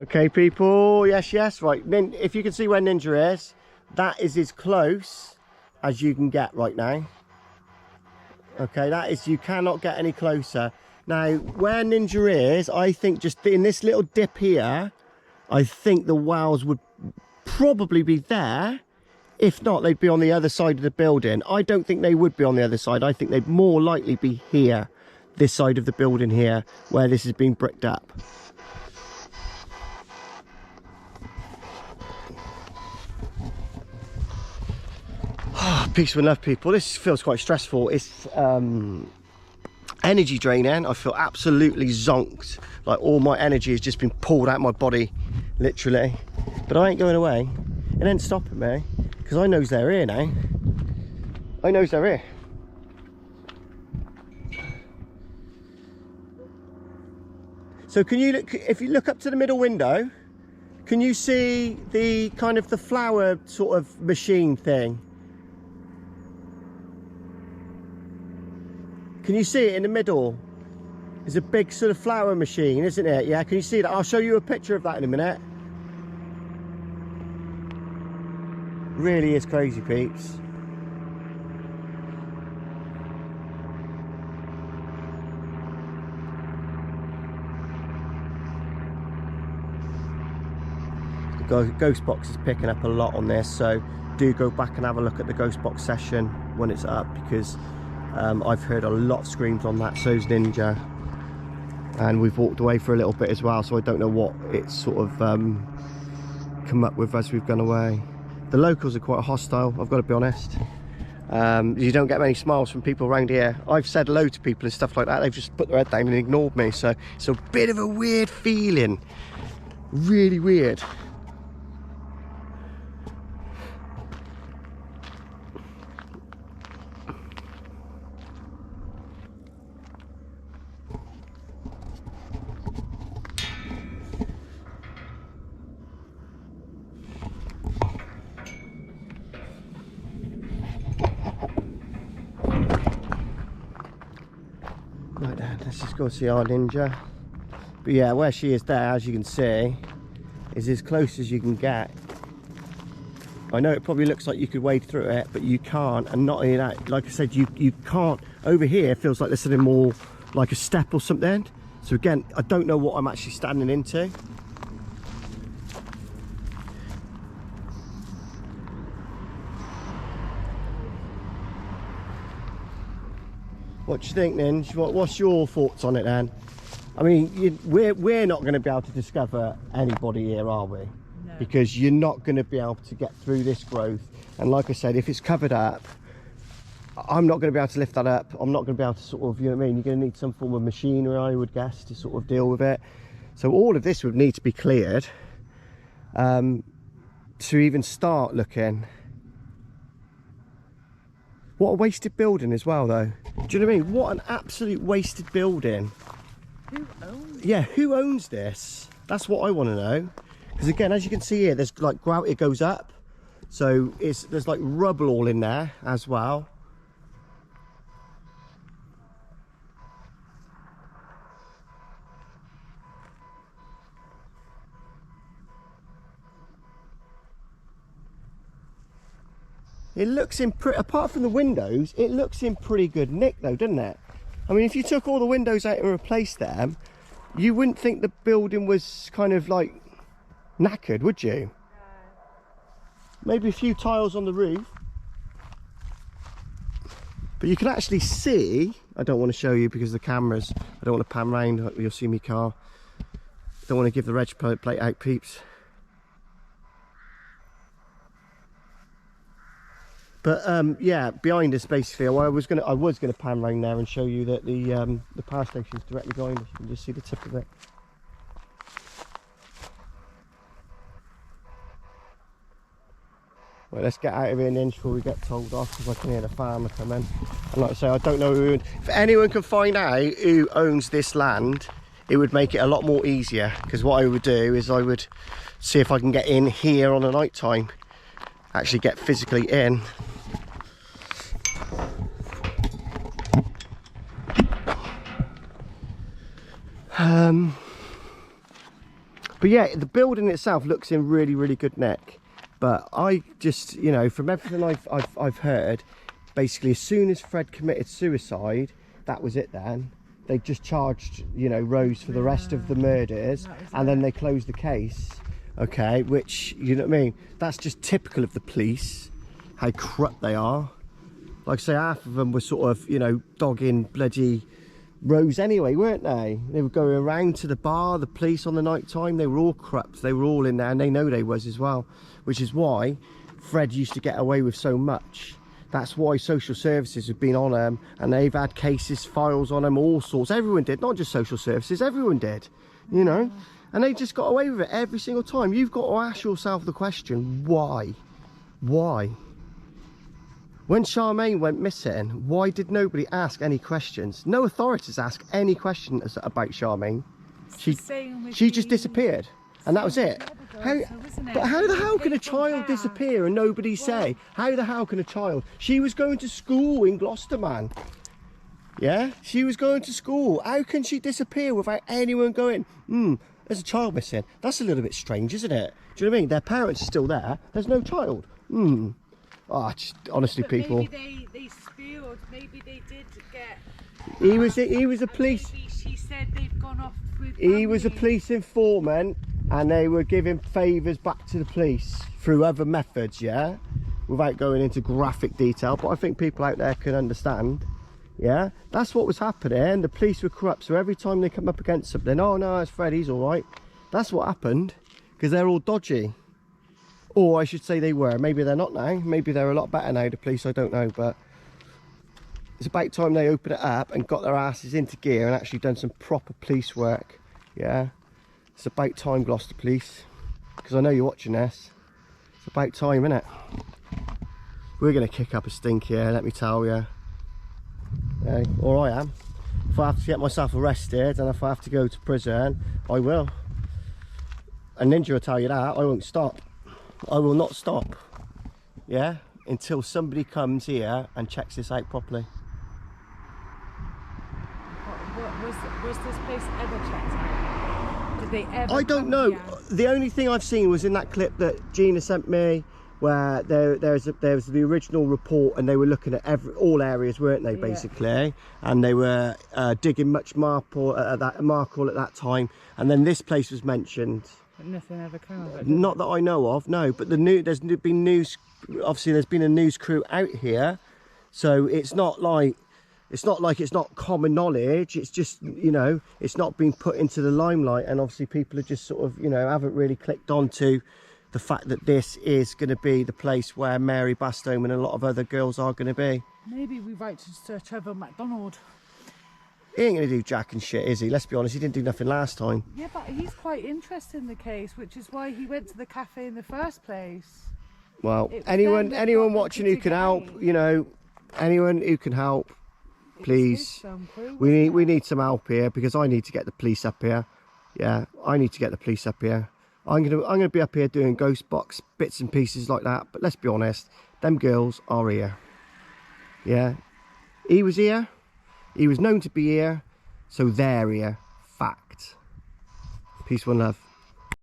Okay, people, yes, right. If you can see where Ninja is, that is as close as you can get right now. Okay, that is, you cannot get any closer. Now, where Ninja is, I think just in this little dip here, I think the whales would probably be there. If not, they'd be on the other side of the building. I don't think they would be on the other side. I think they'd more likely be here, this side of the building here, where this has been bricked up. Peace and love, people. This feels quite stressful. It's energy draining. I feel absolutely zonked. Like all my energy has just been pulled out of my body, literally. But I ain't going away. It ain't stopping me, because I knows they're here now. I knows they're here. So can you look, if you look up to the middle window, can you see the kind of the flower sort of machine thing? Can you see it in the middle? There's a big sort of flower machine, isn't it? Yeah, can you see that? I'll show you a picture of that in a minute. Really is crazy, peeps. The ghost box is picking up a lot on this, so do go back and have a look at the ghost box session when it's up, because I've heard a lot of screams on that, so's Ninja, and we've walked away for a little bit as well, so I don't know what it's sort of come up with as we've gone away. The locals are quite hostile, I've got to be honest. You don't get many smiles from people around here. I've said hello to people and stuff like that, they've just put their head down and ignored me, so it's a bit of a weird feeling, really weird. Right then, let's just go see our Ninja. But yeah, where she is there, as you can see, is as close as you can get. I know it probably looks like you could wade through it, but you can't. And not only that, like I said, you can't. Over here it feels like there's something more like a step or something. So again, I don't know what I'm actually standing into. What do you think, Ninj? What's your thoughts on it then? I mean, we're not going to be able to discover anybody here, are we? No. Because you're not going to be able to get through this growth. And like I said, if it's covered up, I'm not going to be able to lift that up. I'm not going to be able to sort of, you know what I mean? You're going to need some form of machinery, I would guess, to sort of deal with it. So all of this would need to be cleared to even start looking. What a wasted building as well, though. Do you know what I mean? What an absolute wasted building. Who owns it? Yeah, who owns this? That's what I want to know. Because again, as you can see here, there's like grout, it goes up. So there's like rubble all in there as well. It looks in apart from the windows, it looks in pretty good nick though, doesn't it? I mean, if you took all the windows out and replaced them, you wouldn't think the building was kind of like knackered, would you? No. Maybe a few tiles on the roof. But you can actually see, I don't want to show you because the cameras, I don't want to pan round, you'll see me car. Don't want to give the reg plate out, peeps. But yeah, behind us basically, I was gonna pan round there and show you that the power station is directly behind us. You can just see the tip of it. Well, let's get out of here an inch before we get told off, because I can hear the farmer coming. And like I say, I don't know who. If anyone can find out who owns this land, it would make it a lot more easier. Because what I would do is I would see if I can get in here on a night time, actually get physically in. But yeah, the building itself looks in really, really good nick. But I just, you know, from everything I've heard, basically as soon as Fred committed suicide, that was it then. They just charged, you know, Rose for the rest of the murders, and then they closed the case. Okay, which, you know what I mean? That's just typical of the police, how corrupt they are. Like I say, half of them were sort of, you know, dogging bloody Rose anyway, weren't they? They were going around to the bar, the police on the night time. They were all corrupt. They were all in there, and they know they was as well, which is why Fred used to get away with so much. That's why social services have been on them, and they've had cases, files on them, all sorts. Everyone did, not just social services, everyone did, you know? And they just got away with it every single time. You've got to ask yourself the question, why? Why? When Charmaine went missing, why did nobody ask any questions? No authorities asked any questions about Charmaine. She just disappeared, and that was it. But how the hell can a child disappear and nobody say? How the hell can a child? She was going to school in Gloucester, man. Yeah, she was going to school. How can she disappear without anyone going, there's a child missing? That's a little bit strange, isn't it? Do you know what I mean? Their parents are still there. There's no child. Oh, just, honestly, but people. Maybe they spewed. Maybe they did get. He was a police. Maybe she said they've gone off with. He was a police informant, and they were giving favours back to the police through other methods, yeah, without going into graphic detail. But I think people out there can understand. Yeah, that's what was happening. The police were corrupt, so every time they come up against something, oh no, it's Fred, he's all right. That's what happened, because they're all dodgy. Or I should say they were. Maybe they're not now. Maybe they're a lot better now, the police, I don't know. But it's about time they opened it up and got their asses into gear and actually done some proper police work. Yeah, it's about time, Gloucester Police, because I know you're watching this. It's about time, innit? We're going to kick up a stink here, let me tell you. Okay, or I am. If I have to get myself arrested and if I have to go to prison, I will. A ninja will tell you that. I won't stop. I will not stop, yeah, until somebody comes here and checks this out properly. Was this place ever checked out? Did they ever? I don't know. Here? The only thing I've seen was in that clip that Gina sent me, where there was the original report, and they were looking at all areas, weren't they, basically? And they were digging much marble at that time, and then this place was mentioned. But nothing ever came of it. Not that I know of, no. But there's been news. Obviously, there's been a news crew out here, so it's not like it's not common knowledge. It's just, you know, it's not been put into the limelight, and obviously people are just sort of, you know, haven't really clicked onto the fact that this is going to be the place where Mary Bastome and a lot of other girls are going to be. Maybe we write to Sir Trevor McDonald. He ain't going to do jack and shit, is he? Let's be honest, he didn't do nothing last time. Yeah, but he's quite interested in the case, which is why he went to the cafe in the first place. Well, anyone watching who can help, you know, anyone who can help, please. We need some help here, because I need to get the police up here. Yeah, I need to get the police up here. I'm gonna be up here doing ghost box bits and pieces like that. But let's be honest, them girls are here. Yeah, he was here. He was known to be here, so they're here. Fact. Peace, one love.